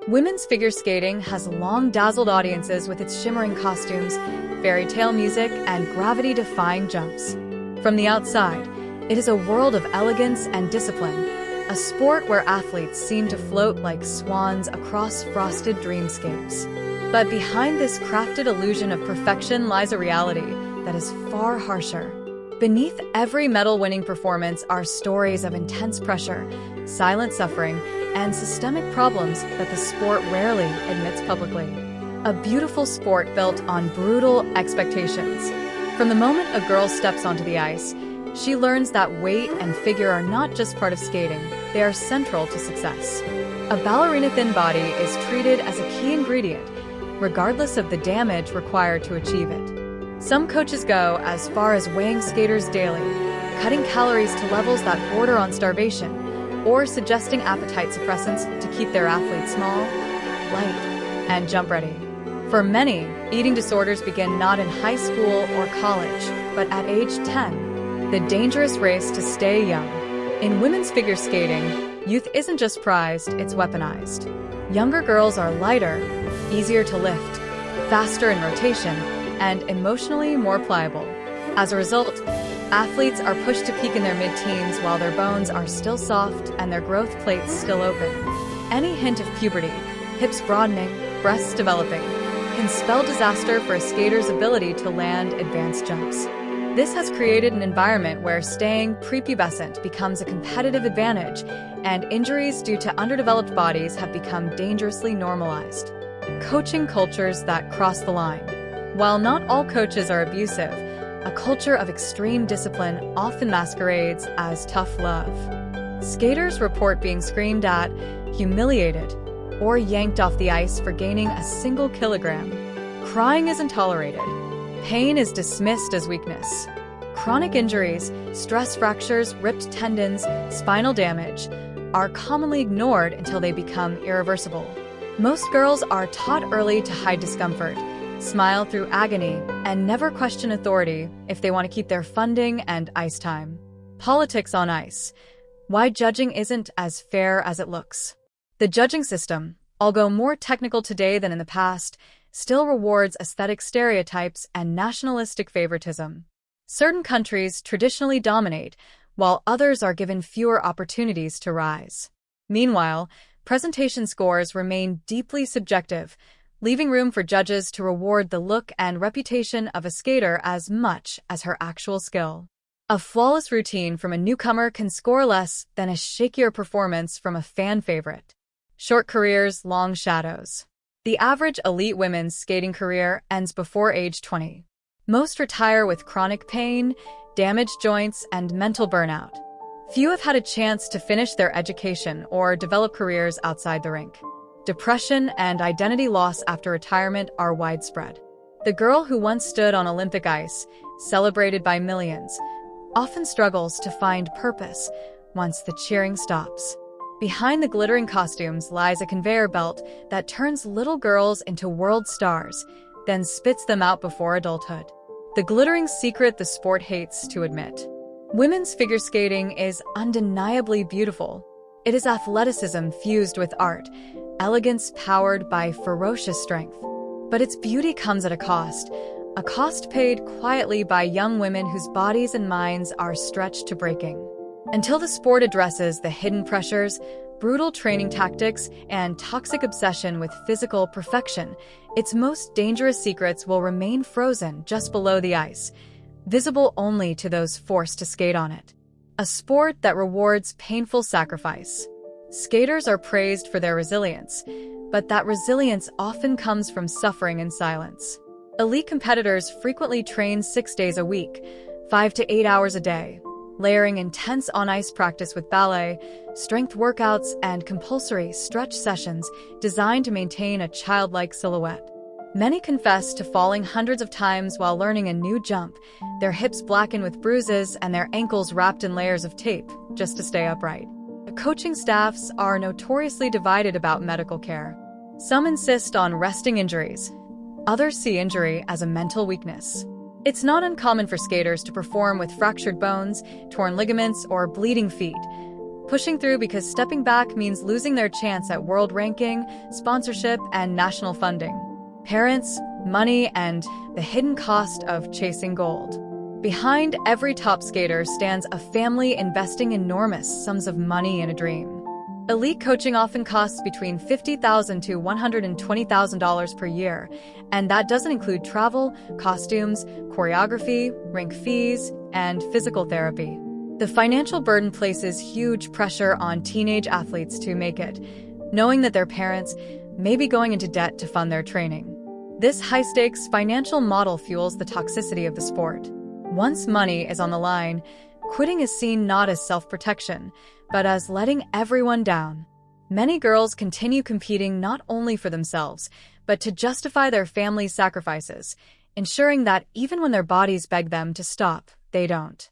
Women's figure skating has long dazzled audiences with its shimmering costumes, fairy tale music, and gravity-defying jumps. From the outside, it is a world of elegance and discipline, a sport where athletes seem to float like swans across frosted dreamscapes. But behind this crafted illusion of perfection lies a reality that is far harsher. Beneath every medal-winning performance are stories of intense pressure, silent suffering, and systemic problems that the sport rarely admits publicly. A beautiful sport built on brutal expectations. From the moment a girl steps onto the ice, she learns that weight and figure are not just part of skating, they are central to success. A ballerina-thin body is treated as a key ingredient, regardless of the damage required to achieve it. Some coaches go as far as weighing skaters daily, cutting calories to levels that border on starvation, or suggesting appetite suppressants to keep their athletes small, light, and jump ready. For many, eating disorders begin not in high school or college, but at age 10, the dangerous race to stay young. In women's figure skating, youth isn't just prized, it's weaponized. Younger girls are lighter, easier to lift, faster in rotation, and emotionally more pliable. As a result, athletes are pushed to peak in their mid-teens while their bones are still soft and their growth plates still open. Any hint of puberty, hips broadening, breasts developing, can spell disaster for a skater's ability to land advanced jumps. This has created an environment where staying prepubescent becomes a competitive advantage, and injuries due to underdeveloped bodies have become dangerously normalized. Coaching cultures that cross the line. While not all coaches are abusive, a culture of extreme discipline often masquerades as tough love. Skaters report being screamed at, humiliated, or yanked off the ice for gaining a single kilogram. Crying isn't tolerated. Pain is dismissed as weakness. Chronic injuries, stress fractures, ripped tendons, spinal damage are commonly ignored until they become irreversible. Most girls are taught early to hide discomfort, smile through agony, and never question authority if they want to keep their funding and ice time. Politics on ice. Why judging isn't as fair as it looks. The judging system, although more technical today than in the past, still rewards aesthetic stereotypes and nationalistic favoritism. Certain countries traditionally dominate, while others are given fewer opportunities to rise. Meanwhile, presentation scores remain deeply subjective, leaving room for judges to reward the look and reputation of a skater as much as her actual skill. A flawless routine from a newcomer can score less than a shakier performance from a fan favorite. Short careers, long shadows. The average elite women's skating career ends before age 20. Most retire with chronic pain, damaged joints, and mental burnout. Few have had a chance to finish their education or develop careers outside the rink. Depression and identity loss after retirement are widespread. The girl who once stood on Olympic ice, celebrated by millions, often struggles to find purpose once the cheering stops. Behind the glittering costumes lies a conveyor belt that turns little girls into world stars, then spits them out before adulthood. The glittering secret the sport hates to admit. Women's figure skating is undeniably beautiful. It is athleticism fused with art, elegance powered by ferocious strength. But its beauty comes at a cost paid quietly by young women whose bodies and minds are stretched to breaking. Until the sport addresses the hidden pressures, brutal training tactics, and toxic obsession with physical perfection, its most dangerous secrets will remain frozen just below the ice, visible only to those forced to skate on it. A sport that rewards painful sacrifice. Skaters are praised for their resilience, but that resilience often comes from suffering in silence. Elite competitors frequently train 6 days a week, 5 to 8 hours a day, layering intense on-ice practice with ballet, strength workouts, and compulsory stretch sessions designed to maintain a childlike silhouette. Many confess to falling hundreds of times while learning a new jump, their hips blackened with bruises and their ankles wrapped in layers of tape just to stay upright. Coaching staffs are notoriously divided about medical care. Some insist on resting injuries. Others see injury as a mental weakness. It's not uncommon for skaters to perform with fractured bones, torn ligaments, or bleeding feet. pushing through because stepping back means losing their chance at world ranking, sponsorship, and national funding. Parents, money, and the hidden cost of chasing gold. Behind every top skater stands a family investing enormous sums of money in a dream. Elite coaching often costs between $50,000 to $120,000 per year, and that doesn't include travel, costumes, choreography, rink fees, and physical therapy. The financial burden places huge pressure on teenage athletes to make it, knowing that their parents may be going into debt to fund their training. This high-stakes financial model fuels the toxicity of the sport. Once money is on the line, quitting is seen not as self-protection, but as letting everyone down. Many girls continue competing not only for themselves, but to justify their family's sacrifices, ensuring that even when their bodies beg them to stop, they don't.